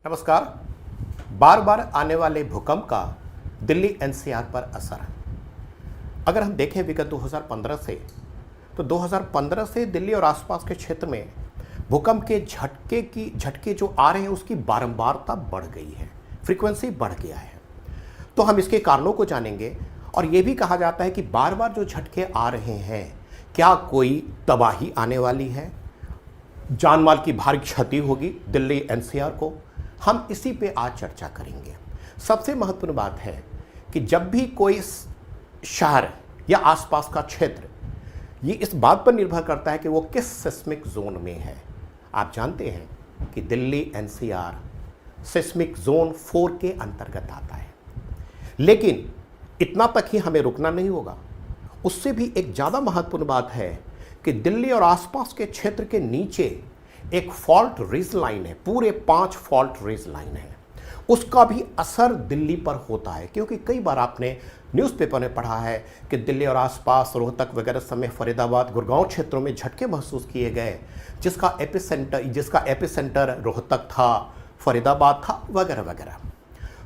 नमस्कार। बार बार आने वाले भूकंप का दिल्ली एनसीआर पर असर। अगर हम देखें विगत 2015 से, तो 2015 से दिल्ली और आसपास के क्षेत्र में भूकंप के झटके जो आ रहे हैं उसकी बारंबारता बढ़ गई है, फ्रीक्वेंसी बढ़ गया है। तो हम इसके कारणों को जानेंगे और ये भी कहा जाता है कि बार बार जो झटके आ रहे हैं, क्या कोई तबाही आने वाली है, जानमाल की भारी क्षति होगी दिल्ली एनसीआर को। हम इसी पे आज चर्चा करेंगे। सबसे महत्वपूर्ण बात है कि जब भी कोई शहर या आसपास का क्षेत्र, ये इस बात पर निर्भर करता है कि वो किस सिस्मिक जोन में है। आप जानते हैं कि दिल्ली एनसीआर सिस्मिक जोन 4 के अंतर्गत आता है, लेकिन इतना तक ही हमें रुकना नहीं होगा। उससे भी एक ज़्यादा महत्वपूर्ण बात है कि दिल्ली और आसपास के क्षेत्र के नीचे एक फॉल्ट रिज लाइन है, पूरे 5 फॉल्ट रिज लाइन है, उसका भी असर दिल्ली पर होता है। क्योंकि कई बार आपने न्यूज़पेपर में पढ़ा है कि दिल्ली और आसपास रोहतक वगैरह समय फरीदाबाद गुड़गांव क्षेत्रों में झटके महसूस किए गए, जिसका एपिसेंटर रोहतक था, फरीदाबाद था, वगैरह वगैरह।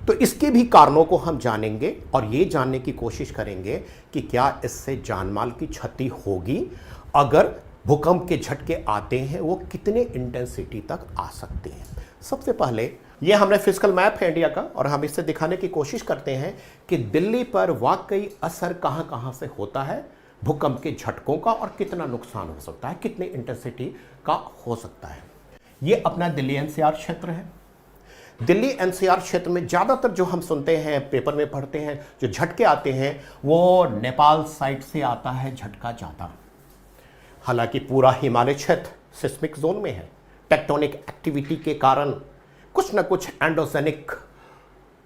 तो इसके भी कारणों को हम जानेंगे और ये जानने की कोशिश करेंगे कि क्या इससे जानमाल की क्षति होगी। अगर भूकंप के झटके आते हैं वो कितने इंटेंसिटी तक आ सकते हैं। सबसे पहले ये हमने फिजिकल मैप है इंडिया का, और हम इससे दिखाने की कोशिश करते हैं कि दिल्ली पर वाकई असर कहां कहां से होता है भूकंप के झटकों का, और कितना नुकसान हो सकता है, कितने इंटेंसिटी का हो सकता है। ये अपना दिल्ली एनसीआर क्षेत्र है। दिल्ली एनसीआर क्षेत्र में ज़्यादातर जो हम सुनते हैं, पेपर में पढ़ते हैं, जो झटके आते हैं वो नेपाल साइड से आता है झटका ज़्यादा। हालांकि पूरा हिमालय क्षेत्र सिस्मिक जोन में है। टेक्टोनिक एक्टिविटी के कारण कुछ न कुछ एंडोजेनिक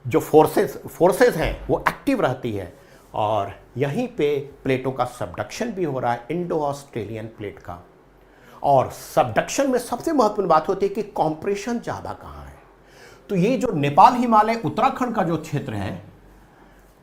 जो फोर्सेस हैं वो एक्टिव रहती है, और यहीं पे प्लेटों का सबडक्शन भी हो रहा है, इंडो ऑस्ट्रेलियन प्लेट का। और सबडक्शन में सबसे महत्वपूर्ण बात होती है कि कॉम्प्रेशन ज़्यादा कहाँ है। तो ये जो नेपाल हिमालय उत्तराखंड का जो क्षेत्र है,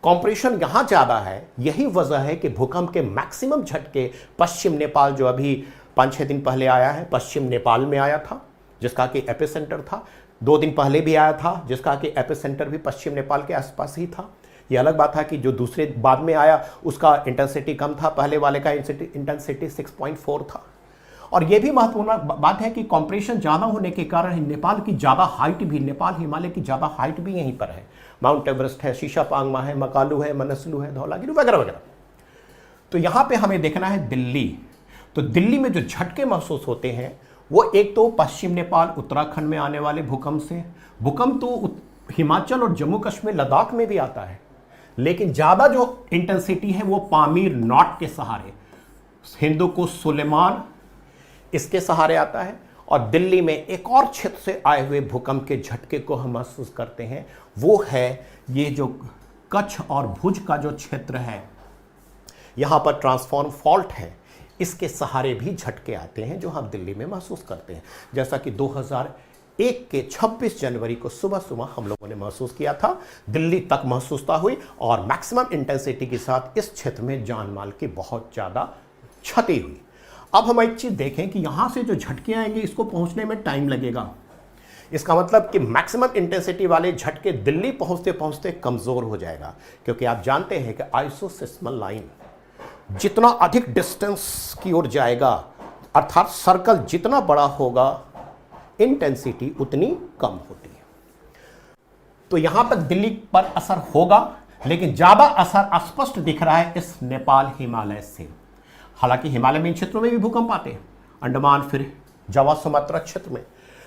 कॉम्प्रेशन यहाँ ज़्यादा है। यही वजह है कि भूकंप के मैक्सिमम झटके पश्चिम नेपाल, जो अभी 5-6 दिन पहले आया है, पश्चिम नेपाल में आया था, जिसका कि एपिसेंटर था। 2 दिन पहले भी आया था, जिसका कि एपिसेंटर भी पश्चिम नेपाल के आसपास ही था। ये अलग बात था कि जो दूसरे बाद में आया उसका इंटेंसिटी कम था, पहले वाले का इंटेंसिटी 6.4 था। और यह भी महत्वपूर्ण बात है कि कॉम्प्रेशन ज़्यादा होने के कारण नेपाल की ज़्यादा हाइट भी, नेपाल हिमालय की ज़्यादा हाइट भी यहीं पर है। माउंट एवरेस्ट है, शीशापांगमा है, मकालू है, मनसलू है, धौलागिरी वगैरह वगैरह। तो यहाँ पे हमें देखना है दिल्ली। तो दिल्ली में जो झटके महसूस होते हैं वो एक तो पश्चिम नेपाल उत्तराखंड में आने वाले भूकंप से, भूकंप तो हिमाचल और जम्मू कश्मीर लद्दाख में भी आता है, लेकिन ज़्यादा जो इंटेंसिटी है वो पामीर नॉट के सहारे, हिंदुकुश, सुलेमान, इसके सहारे आता है। और दिल्ली में एक और क्षेत्र से आए हुए भूकंप के झटके को हम महसूस करते हैं, वो है ये जो कच्छ और भुज का जो क्षेत्र है, यहाँ पर ट्रांसफॉर्म फॉल्ट है, इसके सहारे भी झटके आते हैं जो हम दिल्ली में महसूस करते हैं। जैसा कि 2001 के 26 जनवरी को सुबह सुबह हम लोगों ने महसूस किया था, दिल्ली तक महसूसता हुई, और मैक्सिमम इंटेंसिटी के साथ इस क्षेत्र में जानमाल की बहुत ज़्यादा क्षति हुई। अब हम एक चीज़ देखें कि यहाँ से जो झटके आएंगे इसको पहुँचने में टाइम लगेगा। इसका मतलब कि मैक्सिमम इंटेंसिटी वाले झटके दिल्ली पहुँचते पहुँचते कमज़ोर हो जाएगा, क्योंकि आप जानते हैं कि आइसोसिस्मल लाइन जितना अधिक डिस्टेंस की ओर जाएगा, अर्थात सर्कल जितना बड़ा होगा, इंटेंसिटी उतनी कम होती है। तो यहाँ तक दिल्ली पर असर होगा, लेकिन ज़्यादा असर स्पष्ट दिख रहा है इस नेपाल हिमालय से। हालांकि हिमालय में इन क्षेत्रों में भी भूकंप आते हैं, अंडमान, फिर जावा सुमात्रा क्षेत्र में,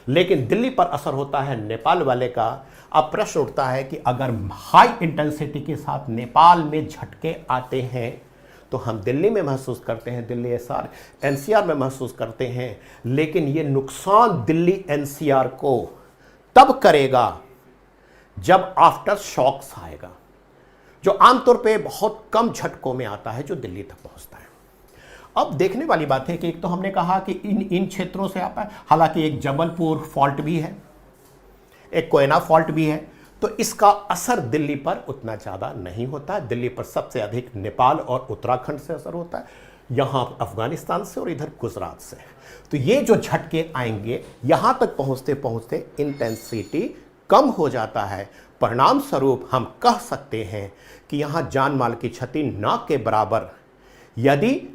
लेकिन दिल्ली पर असर होता है नेपाल वाले का। अब प्रश्न उठता है कि अगर हाई इंटेंसिटी के साथ नेपाल में झटके आते हैं तो हम दिल्ली में महसूस करते हैं, दिल्ली एनसीआर में महसूस करते हैं, लेकिन ये नुकसान दिल्ली एनसीआर को तब करेगा जब आफ्टर शॉक्स आएगा, जो आमतौर पे बहुत कम झटकों में आता है, जो दिल्ली तक पहुंचता है। अब देखने वाली बात है कि एक तो हमने कहा कि इन क्षेत्रों से आता है, हालांकि एक जबलपुर फॉल्ट भी है, एक कोयना फॉल्ट भी है, तो इसका असर दिल्ली पर उतना ज़्यादा नहीं होता। दिल्ली पर सबसे अधिक नेपाल और उत्तराखंड से असर होता है, यहाँ अफगानिस्तान से और इधर गुजरात से। तो ये जो झटके आएंगे, यहाँ तक पहुँचते पहुँचते इंटेंसिटी कम हो जाता है, परिणाम स्वरूप हम कह सकते हैं कि यहां जान माल की क्षति न के बराबर यदि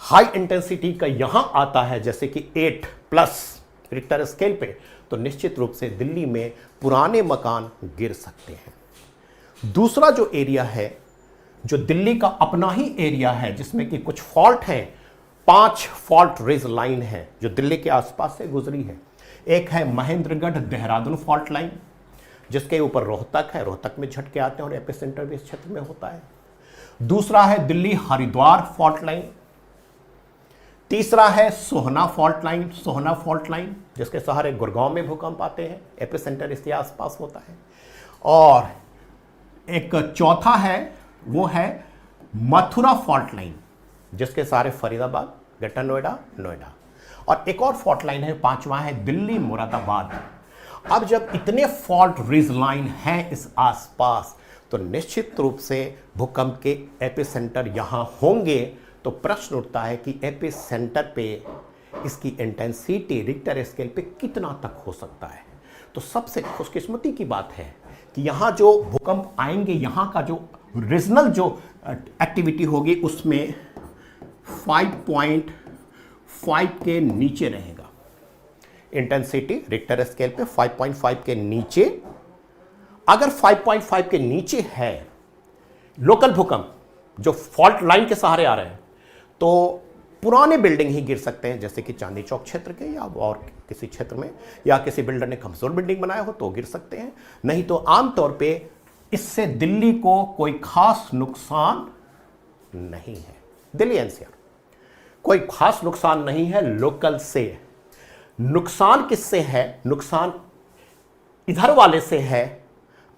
हाई इंटेंसिटी का यहां आता है जैसे कि 8+ रिक्टर स्केल पे, तो निश्चित रूप से दिल्ली में पुराने मकान गिर सकते हैं। दूसरा जो एरिया है, जो दिल्ली का अपना ही एरिया है, जिसमें कि कुछ फॉल्ट हैं, 5 फॉल्ट रेज लाइन है जो दिल्ली के आसपास से गुजरी है। एक है महेंद्रगढ़ देहरादून फॉल्ट लाइन, जिसके ऊपर रोहतक है, रोहतक में झटके आते हैं और एपिसेंटर भी इस क्षेत्र में होता है। दूसरा है दिल्ली हरिद्वार फॉल्ट लाइन। तीसरा है सोहना फॉल्ट लाइन, सोहना फॉल्ट लाइन जिसके सहारे गुड़गांव में भूकंप आते हैं, एपिसेंटर इसके आसपास होता है। और एक चौथा है, वो है मथुरा फॉल्ट लाइन जिसके सहारे फरीदाबाद, ग्रेटर नोएडा, नोएडा। और एक और फॉल्ट लाइन है, पांचवा है दिल्ली मुरादाबाद। अब जब इतने फॉल्ट रिज लाइन हैं इस आसपास, तो निश्चित रूप से भूकंप के एपिसेंटर यहां होंगे। तो प्रश्न उठता है कि एपिसेंटर पे इसकी इंटेंसिटी रिक्टर स्केल पे कितना तक हो सकता है। तो सबसे खुशकिस्मती की बात है कि यहाँ जो भूकंप आएंगे, यहाँ का जो रीजनल जो एक्टिविटी होगी उसमें 5.5 के नीचे रहेगा। इंटेंसिटी रिक्टर स्केल पे 5.5 के नीचे। अगर 5.5 के नीचे है लोकल भूकंप जो फॉल्ट लाइन के सहारे आ रहे हैं, तो पुराने बिल्डिंग ही गिर सकते हैं, जैसे कि चांदनी चौक क्षेत्र के या और किसी क्षेत्र में, या किसी बिल्डर ने कमजोर बिल्डिंग बनाया हो तो गिर सकते हैं। नहीं तो आमतौर पे इससे दिल्ली को कोई खास नुकसान नहीं है। दिल्ली एनसीआर कोई खास नुकसान नहीं है लोकल से। नुकसान किससे है? नुकसान इधर वाले से है।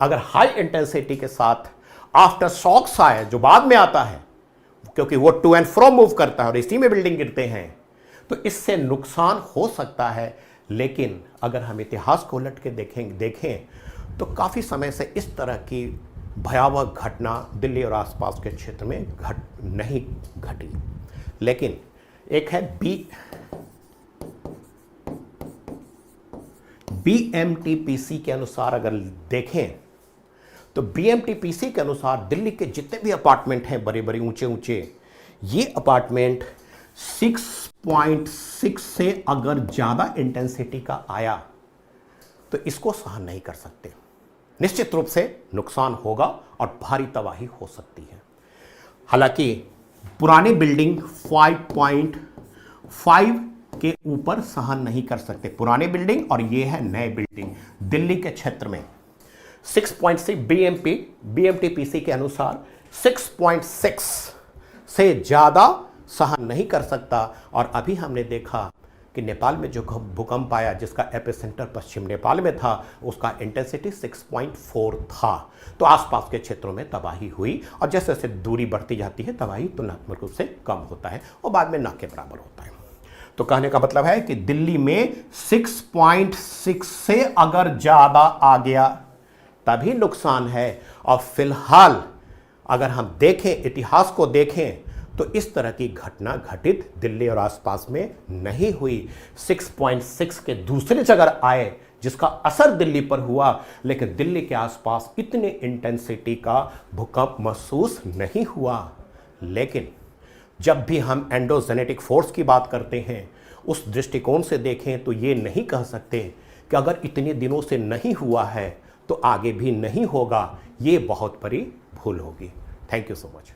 अगर हाई इंटेंसिटी के साथ आफ्टर शॉक्स आए, जो बाद में आता है, क्योंकि वो टू एंड फ्रो मूव करता है और इसी में बिल्डिंग गिरते हैं, तो इससे नुकसान हो सकता है। लेकिन अगर हम इतिहास को उलट के देखें तो काफ़ी समय से इस तरह की भयावह घटना दिल्ली और आसपास के क्षेत्र में नहीं घटी। लेकिन एक है BMTPC के अनुसार अगर देखें तो BMTPC के अनुसार दिल्ली के जितने भी अपार्टमेंट हैं, बड़े बड़े ऊंचे ऊंचे, ये अपार्टमेंट 6.6 से अगर ज़्यादा इंटेंसिटी का आया तो इसको सहन नहीं कर सकते। निश्चित रूप से नुकसान होगा और भारी तबाही हो सकती है। हालांकि पुरानी बिल्डिंग 5.5 के ऊपर सहन नहीं कर सकते, पुरानी बिल्डिंग, और ये है नए बिल्डिंग दिल्ली के क्षेत्र में 6.6 BMTPC के अनुसार 6.6 से ज़्यादा सहन नहीं कर सकता। और अभी हमने देखा कि नेपाल में जो भूकंप आया जिसका एपिसेंटर पश्चिम नेपाल में था, उसका इंटेंसिटी 6.4 था। तो आसपास के क्षेत्रों में तबाही हुई और जैसे जैसे दूरी बढ़ती जाती है तबाही तुलनात्मक रूप से कम होता है और बाद में ना के बराबर होता है। तो कहने का मतलब है कि दिल्ली में 6.6 से अगर ज़्यादा आ गया तभी नुकसान है। और फिलहाल अगर हम देखें, इतिहास को देखें, तो इस तरह की घटना घटित दिल्ली और आसपास में नहीं हुई। 6.6 के दूसरे जगह आए जिसका असर दिल्ली पर हुआ, लेकिन दिल्ली के आसपास इतने इंटेंसिटी का भूकंप महसूस नहीं हुआ। लेकिन जब भी हम एंडोजेनेटिक फोर्स की बात करते हैं, उस दृष्टिकोण से देखें तो ये नहीं कह सकते कि अगर इतने दिनों से नहीं हुआ है तो आगे भी नहीं होगा। ये बहुत बड़ी भूल होगी। Thank you so much.